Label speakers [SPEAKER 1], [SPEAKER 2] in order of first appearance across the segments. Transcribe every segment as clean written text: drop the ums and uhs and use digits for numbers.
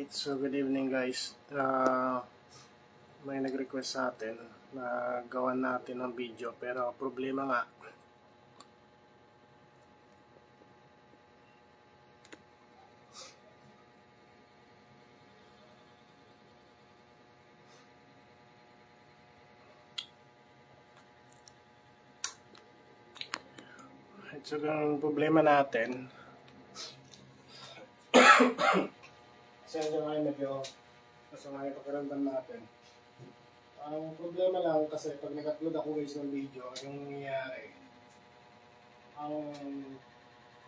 [SPEAKER 1] Alright, so good evening guys. May nag-request sa atin na gawan natin ng video pero problema nga. So ang problema natin kasi ngayon medyo kasama yung pakiramdam natin. Ang problema lang kasi pag nag-upload ako guys ng video, yung nangyayari, ang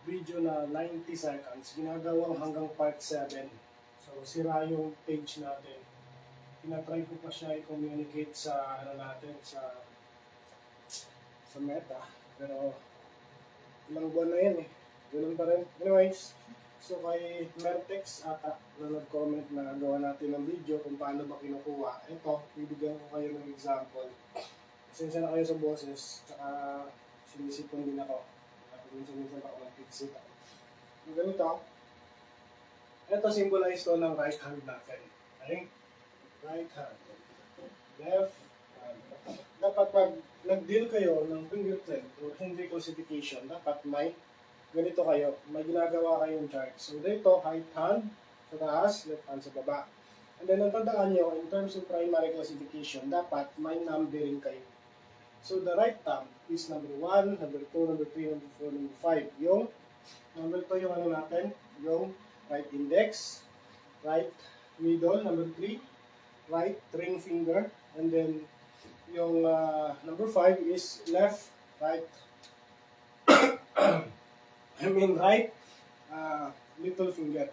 [SPEAKER 1] video na 90 seconds, ginagawang hanggang part 7. So sira yung page natin. Tinatry ko pa siya i-communicate sa natin, sa Meta. Pero ilang buwan na yan eh. Ganun pa rin. Anyways, so kay Mertex ata na nag-comment na gawa natin ng video kung paano ba kinukuha. Ito, bibigyan ko kayo ng example. Pasensya na kayo sa boses, tsaka sinisipon din ako. Minsan ako nag-fixit ako. So, ganito. Ito, symbolize to ng right hand natin. Okay? Right hand. Left hand. Dapat pag nag-deal kayo ng fingerprint or hand classification, dapat may ganito kayo, may ginagawa kayong chart. So dito, right hand sa taas, left hand sa baba. And then, ang tandaan nyo, in terms of primary classification, dapat may numbering kayo. So the right thumb is number 1, number 2, number 3, number 4, number 5. Yung number 2 yung ano natin, yung right index, right middle, number 3, right ring finger, and then yung number 5 is left, right, right little finger.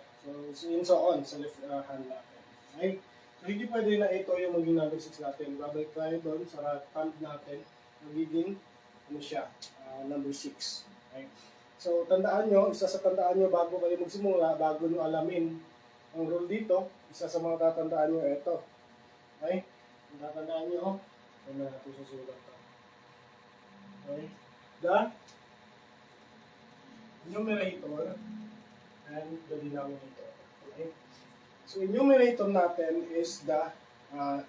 [SPEAKER 1] So yun so on sa left hand natin. Okay? So hindi pwede na ito yung maging number 6 natin. Babalik tayo doon sa thumb natin. Magiging ano siya, number 6. Okay? So tandaan nyo, isa sa tandaan nyo bago kayo magsimula, bago nyo alamin ang rule dito, isa sa mga tatandaan nyo ito. Okay? Ang tatandaan nyo, ano na ito susulat to. Okay? The numerator and the denominator. Okay? So, numerator natin is the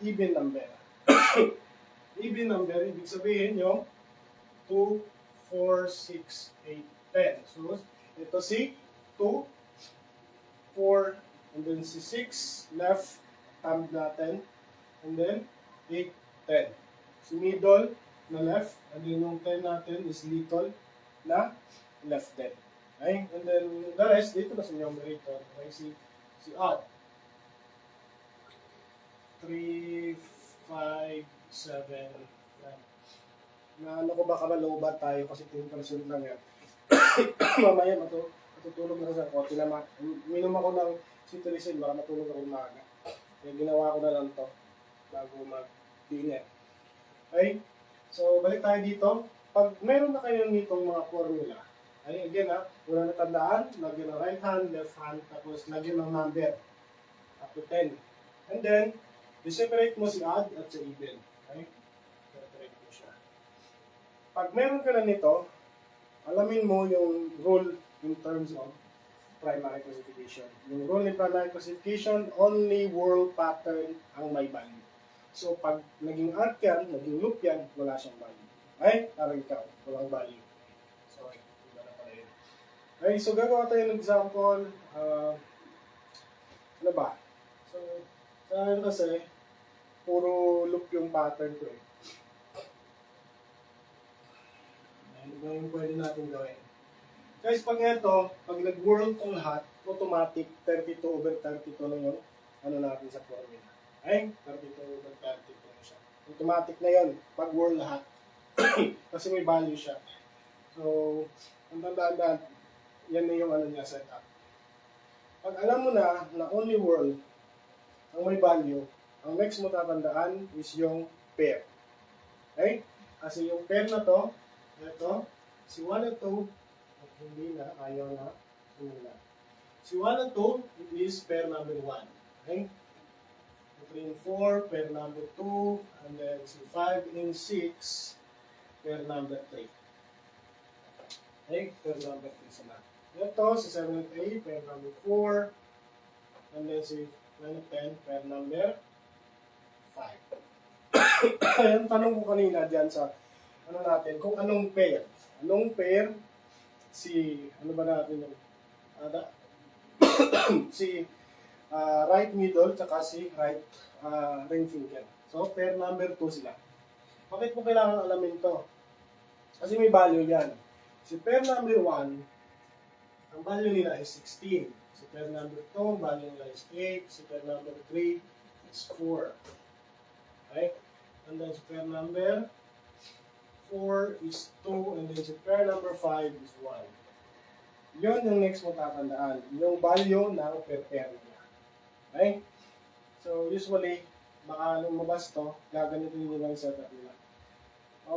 [SPEAKER 1] even number. Even number, ibig sabihin yung 2, 4, 6, 8, 10. So, ito si 2, 4, and then si 6, left thumb natin, and then 8, 10. Si middle na left, and then yung 10 natin is little na left 10. Okay? And then the rest, dito na sa numerator. Okay? Si odd. 3, 5, 7, 9. Na ano ko ba kamalobat tayo kasi 10% lang yan. Mamaya matutulog na sa kotse na minom ako ng cetirizine baka matulog ako umaga. Kaya ginawa ko na lang to bago mag-dinner. Okay? So, balik tayo dito. Pag meron na kayo nitong mga formula, ay again una na tandaan, lagyan ng right hand, left hand, tapos lagyan ng number up to 10. And then, separate mo si odd at si even. Okay? Separate mo siya. Pag meron ka na nito, alamin mo yung rule in terms of primary classification. Yung rule in primary classification, only world pattern ang may value. So, pag naging arc yan, naging loop yan, wala siyang value. Okay? Parang ikaw, walang value. Sorry, iba na pala yun. Okay, so gagawa tayo ng example. Ano ba? So, sa akin kasi, puro loop yung pattern ko eh. Ano ba yung pwede natin gawin? Guys, pag ito, pag nag-world tong lahat, automatic 32 over 32 na yung ano natin sa formula. Okay? 32 over 32 na siya. Automatic na yun, pag world lahat. Kasi may value siya. So, ang tandaan, yan na yung ano niya setup. Pag alam mo na only world ang may value, ang next mo tatandaan is yung pair. Okay? Kasi yung pair na to, ito, si 1 at 2, at hindi na, ayaw na, sumula. Si 1 at 2, it is pair number 1. Okay? 3 and 4, pair number 2, and then si 5 and 6, pair number 3. Okay? Pair number 3 sila. Ito, si 7 and 8, pair number 4, and then si 9 of 10, pair number 5. Ayan, tanong ko kanina dyan sa ano natin, kung anong pair. Anong pair si, ano ba natin yung, si right middle tsaka si right ring finger. So, pair number 2 sila. Bakit mo kailangan alamin to? Kasi may value yan. Si pair number 1, ang value nila is 16. Si pair number 2, ang value nila is 8. Si pair number 3 is 4. Okay? And then si pair number 4 is 2. And then si pair number 5 is 1. Yun yung next mo tatandaan. Yung value ng pair nila. Okay? So, usually, baka lumabas to, gagamitin nyo lang yung setup nila.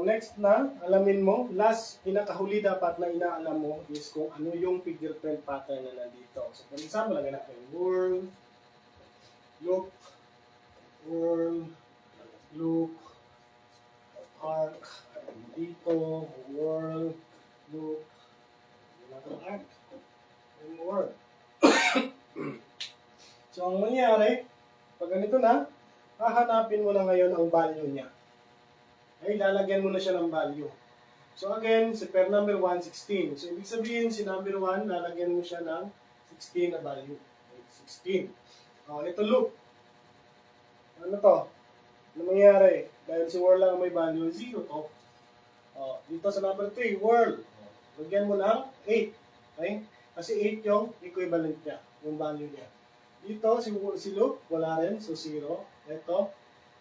[SPEAKER 1] Next na, alamin mo, last, pinakahuli dapat na inaalam mo is kung ano yung fingerprint pattern na nandito. So, for example, lagyan natin whirl, loop, arc, dito, whirl, loop, arc, and whirl. So, ang mangyayari, pag ganito na, hahanapin mo na ngayon ang value niya. Ay, lalagyan mo na siya ng value. So again, si pair number 1, 16. So ibig sabihin, si number 1, lalagyan mo siya ng 16 na value. Okay, 16. Ito loop. Ano to? Ano mangyayari? Dahil si whirl lang may value, 0 to. Dito sa number 3, whirl. Lagyan mo ng 8. Okay? Kasi 8 yung equivalent niya, yung value niya. Dito, si loop, wala rin, so 0. Ito,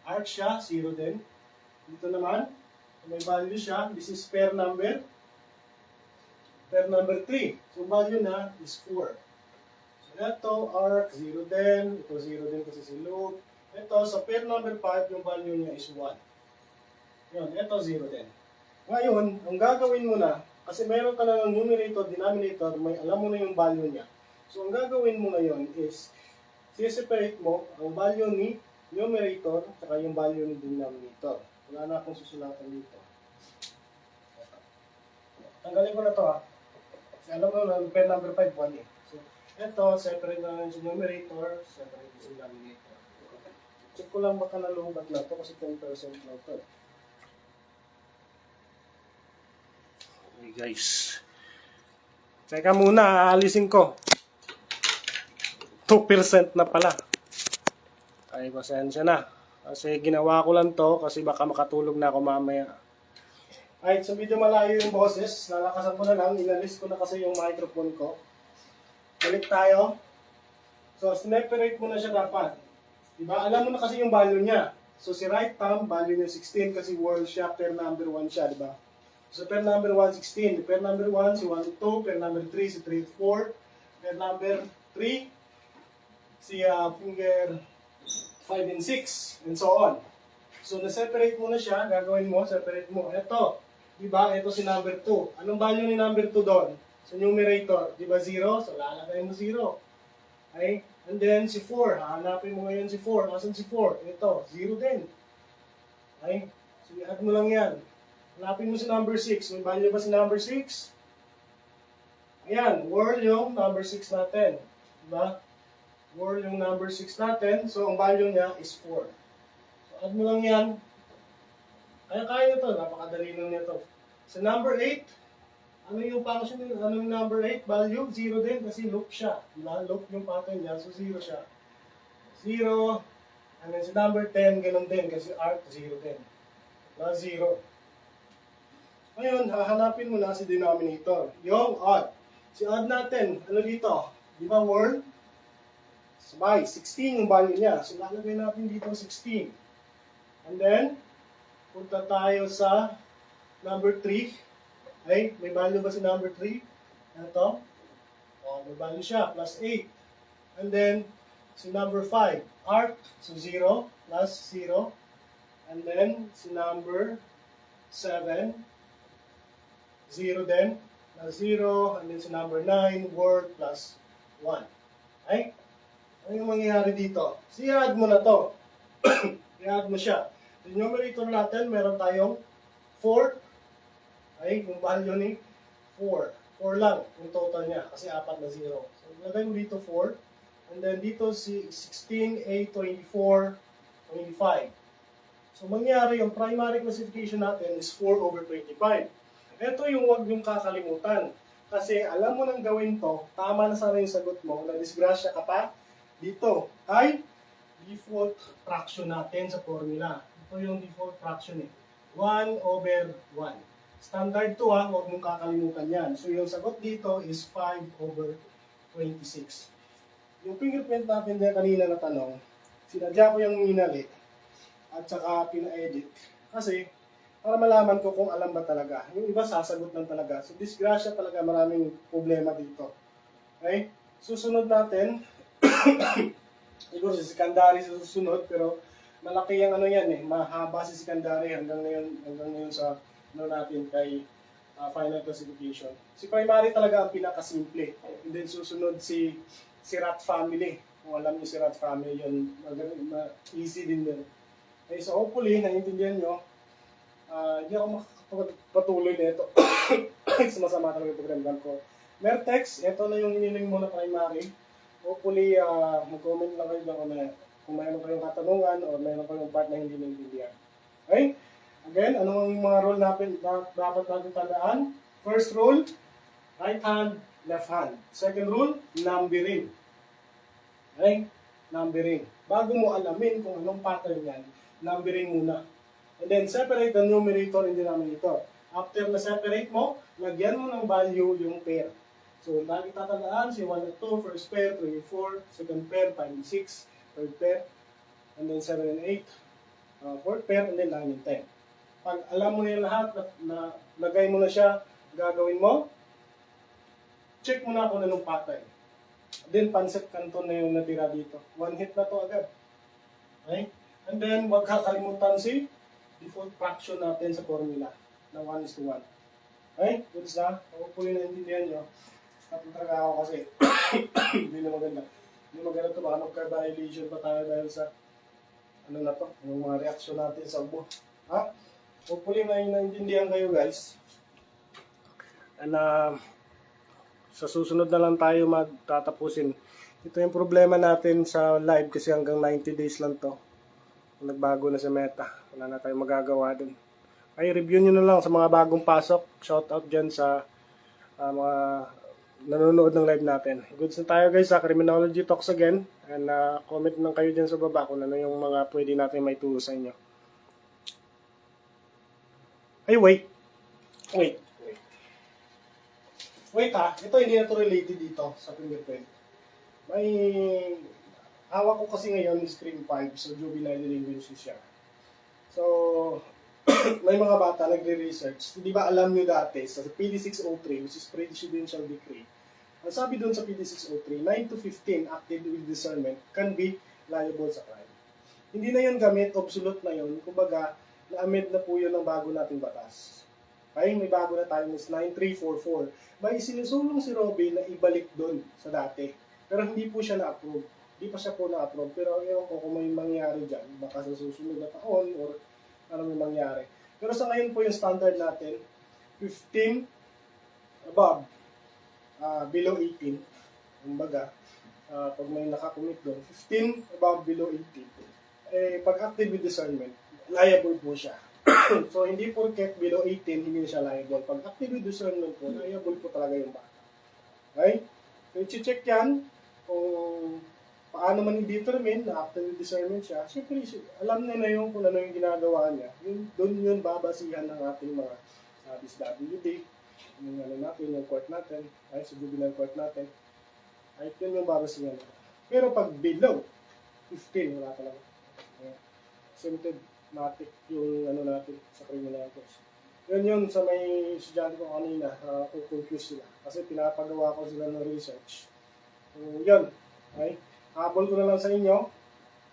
[SPEAKER 1] arc siya, 0 din. Dito naman, may value siya. This is pair number 3. So, value na is 4. So, ito, arc, 0 din. Ito, 0 din kasi si loop. Ito, sa pair number 5, yung value niya is 1. Yun, ito, 0 din. Ngayon, ang gagawin mo na, kasi meron ka na ng numerator, denominator, may alam mo na yung value niya. So, ang gagawin mo ngayon is, separate mo ang value ni numerator at yung value ni denominator. Wala na akong susulatan dito. Tanggalin ko na to Kasi alam mo na, pair number 5, 1 eh. So, ito, separate na lang yung numerator, separate yung denominator. Check ko lang baka naluhugat na to kasi 10% lang to. Okay guys. Teka muna, aalisin ko. 2% na pala. Ay, pasensya na. Kasi ginawa ko lang to kasi baka makatulog na ako mamaya. Alright, so medyo malayo yung boses. Lalakasan ko na lang. Inalis ko na kasi yung microphone ko. Balik tayo. So, separate mo na siya dapat. Diba? Alam mo na kasi yung value niya. So, si right thumb, value niya 16 kasi whirl siya, pair number 1 siya, diba? So, pair number 1, 16. Pair number 1, si 1, 2. Pair number 3, si 3, 4. Pair number 3, si finger 5 and 6, and so on. So, na-separate mo na siya, gagawin mo, separate mo. Ito, diba? Ito si number 2. Anong value ni number 2 doon? Sa numerator, diba 0? So, lalagay mo 0. Okay? And then, si 4. Hahanapin mo ngayon si 4. Asan si 4? Ito, 0 din. Okay? So, i-add mo lang yan. Hanapin mo si number 6. May value ba si number 6? Ayan, whirl yung number 6 natin. Diba? Whirl yung number 6 natin. So, ang value niya is 4. So, add mo lang yan. Kaya ito. Napakadali lang nito. Sa number 8, ano yung function nito? Ano yung number 8? Value? 0 din kasi loop siya. Diba? Loop yung pattern niya. So, 0 siya. 0. And then sa number 10, ganun din kasi arc 0 din. Diba? 0. Ngayon, hahanapin mo na si denominator. Yung odd. Si odd natin, ano dito? Diba whirl? Sabay, 16 yung value niya. So, lalagay natin dito 16. And then, punta tayo sa number 3. Ay, may value ba si number 3? Ito. May value siya, plus 8. And then, si number 5, arc. So, 0, plus 0. And then, si number 7, 0 din, plus 0. And then, si number 9, word, plus 1. Okay? Ano yung mangyayari dito? So, i-add mo na to. I-add mo siya. The numerator natin, meron tayong 4. Ay, yung value ni 4. 4 lang yung total niya kasi 4 na 0. So, ilagay mo dito 4. And then dito si 16, A24, 25. So mangyari, yung primary classification natin is 4/25. Ito yung huwag yung kakalimutan. Kasi alam mo nang gawin to, tama na sana yung sagot mo, na-disgrasya ka pa dito. Ay, default fraction natin sa formula. Ito yung default fraction eh. 1/1. Standard to ha, huwag mong kakalimutan yan. So yung sagot dito is 5/26. Yung fingerprint natin dyan kanina na tanong, sinadya ko yung minali at saka pina-edit. Kasi para malaman ko kung alam ba talaga. Yung iba sasagot lang talaga. So disgrasya talaga, maraming problema dito. Okay? Susunod natin, siguro si secondary sa susunod, pero malaki yung ano yan eh, mahaba si secondary hanggang ngayon sa ano natin kay final classification. Si primary talaga ang pinakasimple. And then susunod si Rat family. Kung alam niyo si Rat family, yun easy din din. Okay, so hopefully naiintindihan nyo. Hindi ako makapatuloy na ito. Sumasama talaga yung program ko. Mertex, ito na yung hiniling mo na primary. Hopefully, mag-comment lang kayo lang kung mayroon kayong katanungan o mayroon kayong part na hindi naiintindihan. Okay? Again, ano ang mga rule natin dapat natin tandaan? First rule, right hand, left hand. Second rule, numbering. Okay? Numbering. Bago mo alamin kung anong pattern yan, numbering muna. And then, separate the numerator and denominator. After na-separate mo, lagyan mo ng value yung pair. So, lagi tatandaan, si 1 at 2, first pair, 3 and 4, second pair, 5 and 6, third pair, and then 7 and 8, fourth pair, and then 9 and 10. Pag alam mo na yung lahat, na lagay mo na siya, gagawin mo, check mo na kung anong pattern. Then, pancet canton na yung natira dito. One hit na to agad. Okay? And then, wag kakalimutan si default fraction natin sa formula na 1:1. Okay? Goods na? Hopefully naintindihan nyo. Stop talaga ako kasi hindi na maganda. Hindi maganda ito. Baka magka-violation pa tayo dahil sa ano na to, yung mga reaction natin sa ubo. Ha? Hopefully naintindihan kayo guys. And sa susunod na lang tayo magtatapusin. Ito yung problema natin sa live kasi hanggang 90 days lang to. Nagbago na sa meta. Wala na tayong magagawa dun. Ay, review nyo na lang sa mga bagong pasok. Shout out dyan sa mga nanonood ng live natin. Goods na tayo guys sa Criminology Talks again. And comment lang kayo dyan sa baba kung ano yung mga pwede natin may turo sa inyo. Ay, wait ha, ito hindi na to related dito sa fingerprint. May hawak ko kasi ngayon is Scream 5, so juvenile delinquency siya. So, may mga bata nagre-research. Hindi ba alam nyo dati sa PD603, which is Presidential Decree, ang sabi doon sa PD603, 9 to 15 acted with discernment can be liable sa crime. Hindi na yun gamit, obsolete na yun. Kumbaga, na-amend na po yun ng bago nating batas. Ay, may bago na tayo is 9344. May sinusulong si Robin na ibalik doon sa dati. Pero hindi po siya na-approve. Hindi pa siya po na-approve. Pero ewan ko kung may mangyari dyan. Baka sa susunod na taon or ano may mangyari. Pero sa ngayon po yung standard natin, 15 above, below 18. Kumbaga, pag may nakakumit doon, 15 above, below 18. Pag active with discernment, liable po siya. So, hindi po porket below 18, hindi na siya liable. Pag active with discernment po, liable po talaga yung bata. Okay? So, i-check yan kung paano man i-determine na active with discernment siya. Siyempre, alam niya na yung kung ano yung ginagawa niya. Doon yun babasihan ng ating mga DSWD, yung ano natin, yung court natin, ay, sa juvenile court natin. Ay, yun yung babasihan natin. Pero pag below 15, wala talaga. Symptomatic yung ano natin sa criminal case. Yun sa may estudyante ko kanina, confused sila. Kasi pinapagawa ko sila ng research. So, yun. Okay? Habol ko na lang sa inyo.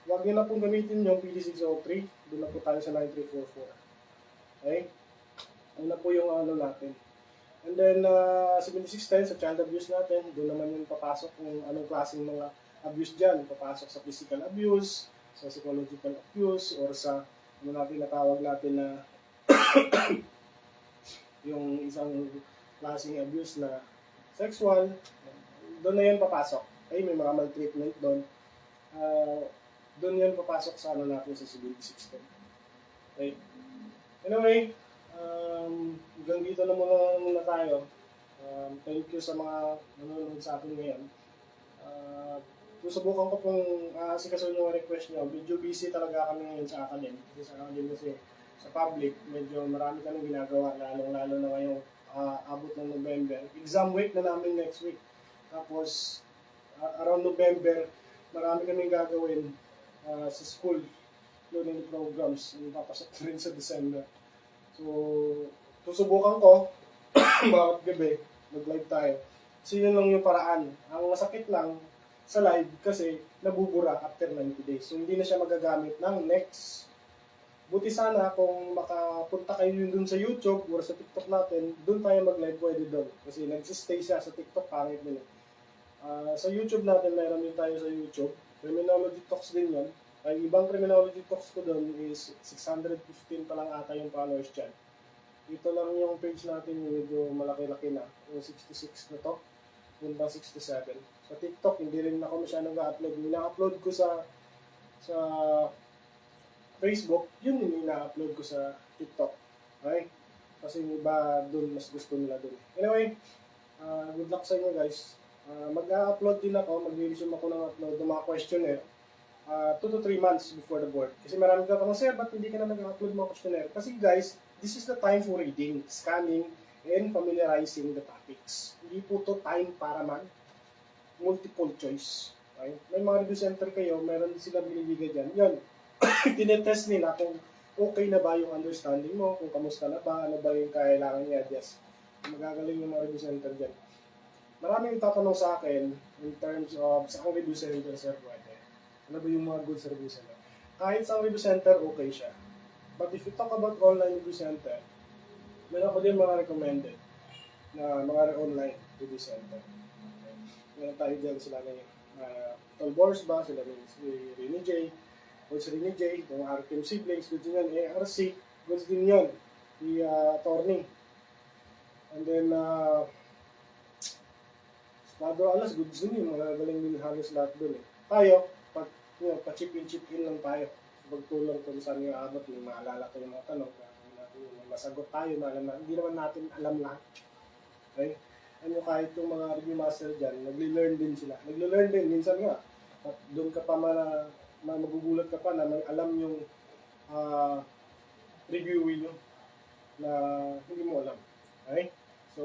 [SPEAKER 1] Huwag nyo na pong gamitin yung PD603. Doon na po tayo sa 9344. Okay? Ano na po yung ano natin. And then, 7610 sa child abuse natin. Doon naman yung papasok kung anong klaseng mga abuse dyan. Papasok sa physical abuse, sa psychological abuse, or sa ano natin natawag natin na yung isang klaseng abuse na sexual. Doon na yun papasok. ay may mga maltreatment doon, doon yan papasok sa ano natin sa civility system. Okay. Anyway, hanggang dito na muna tayo. Thank you sa mga nanonood sa akin ngayon. Susubukan ko pong asikasuhin yung request nyo. Medyo busy talaga kami ngayon sa academy. Kasi sa public, medyo marami kami ginagawa, lalong-lalo na ngayong abot ng November. Exam week na namin next week. Tapos, around November, marami kaming gagawin sa school, learning programs, papasok rin sa December. So, susubukan ko, bawat gabi, mag-live tayo. So, yun lang yung paraan. Ang masakit lang sa live kasi nabubura after 90 days. So, hindi na siya magagamit ng next. Buti sana kung makapunta kayo yun dun sa YouTube or sa TikTok natin, dun tayo mag-live, pwede dun. Kasi nagsistay siya sa TikTok, pangit din. Sa YouTube natin, meron din tayo sa YouTube. Criminology Talks din yun. Ay, ibang Criminology Talks ko dun is 615 pa lang ata yung followers dyan. Ito lang yung page natin, medyo malaki-laki na. Yung 66 na to, punta 67. Sa TikTok, hindi rin ako masyadong na-upload. Yung na-upload ko sa Facebook, yun yung na-upload ko sa TikTok. Okay? Kasi yung iba dun, mas gusto nila dun. Anyway, good luck sa inyo guys. Mag-upload din ako, mag-resume ako ng upload ng mga questionnaire 2 to 3 months before the board. Kasi marami ka pa sir, ba't hindi ka na nag-upload mga questionnaire? Kasi guys, this is the time for reading, scanning, and familiarizing the topics. Hindi po to time para multiple choice. Okay? May mga review center kayo, meron sila binibigay dyan. Yan, tinetest nila kung okay na ba yung understanding mo, kung kamusta na ba, ano ba yung kailangan i-adjust. Magagaling yung mga review center dyan. Maraming tatanong sa akin in terms of saan review center sir pwede. Ano ba yung mga good sa review center? Kahit sa review center, okay siya. But if you talk about online review center, meron ko din mga recommended na mga online review center. Meron tayo dyan sila na yung Tolbors ba, sila si Rini J, o si Rini J, yung Arkham Siblings, goods din yan, ARC, goods din yan, si attorney. And then, Padro Alas, goods din yun, magagaling din halos lahat dun eh. Tayo, pa-chip in lang tayo. Pagtulong kung saan yung abot, yung maalala ko yung mga tanong, masagot tayo, hindi naman natin alam lahat. Okay? Ano kahit yung mga review master dyan, nagli-learn din sila. Nagli-learn din, minsan nga, at doon ka pa magugulat ka pa na may alam yung reviewing nyo na hindi mo alam. Okay? So,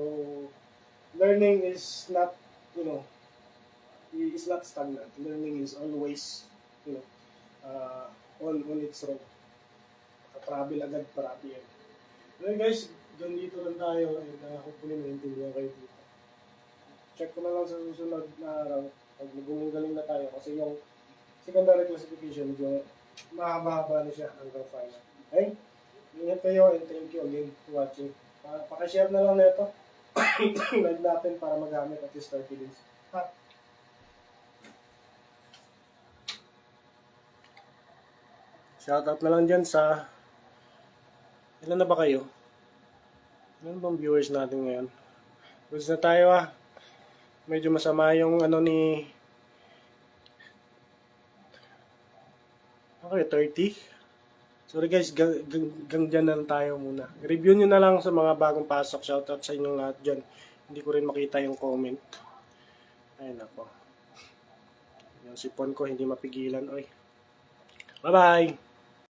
[SPEAKER 1] learning is not, is not stagnant. Learning is always, on its road. Travel agad parati yan. Okay guys, doon dito lang tayo and hopefully maintindihan kayo dito. Check ko na lang sa susunod na araw pag magaling na tayo kasi yung secondary classification yung mahaba-haba na siya hanggang final. Okay? Ingat kayo and thank you again for watching. Pakishare na lang na ito. Live natin para magamit at least 30 days. Shoutout na lang dyan sa ilan na ba kayo? Ilan bang viewers natin ngayon? Goods na tayo Medyo masama yung Okay, 30. Sorry guys, gang dyan na lang tayo muna. Review nyo na lang sa mga bagong pasok. Shoutout sa inyong lahat dyan. Hindi ko rin makita yung comment. Ayun ako. Yung sipon ko hindi mapigilan. Oy. Bye-bye!